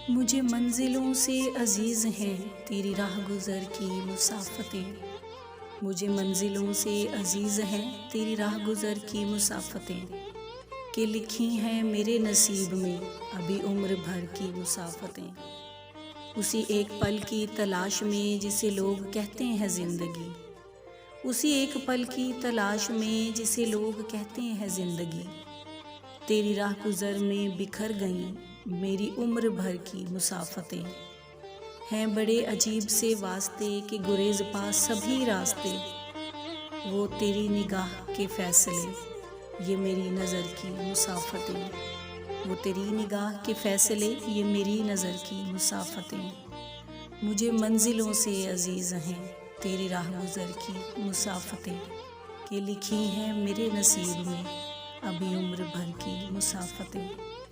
मुझे मंजिलों से अजीज़ हैं तेरी राह गुज़र की मुसाफ़तें। मुझे मंजिलों से अजीज़ हैं तेरी राह गुज़र की मुसाफ़तें, कि लिखी हैं मेरे नसीब में अभी उम्र भर की मुसाफ़तें। उसी एक पल की तलाश में जिसे लोग कहते हैं ज़िंदगी, उसी एक पल की तलाश में जिसे लोग कहते हैं ज़िंदगी। तेरी राह गुज़र में बिखर गईं मेरी उम्र भर की मुसाफ़तें। हैं बड़े अजीब से वास्ते कि गुरेज़ पास सभी रास्ते, वो तेरी निगाह के फ़ैसले ये मेरी नज़र की मुसाफ़तें। वो तेरी निगाह के फ़ैसले ये मेरी नज़र की मुसाफ़तें। मुझे मंजिलों से अजीज़ हैं तेरी राह गुज़र की मुसाफ़तें, कि लिखी हैं मेरे नसीब में अभी उम्र भर की मुसाफ़तें।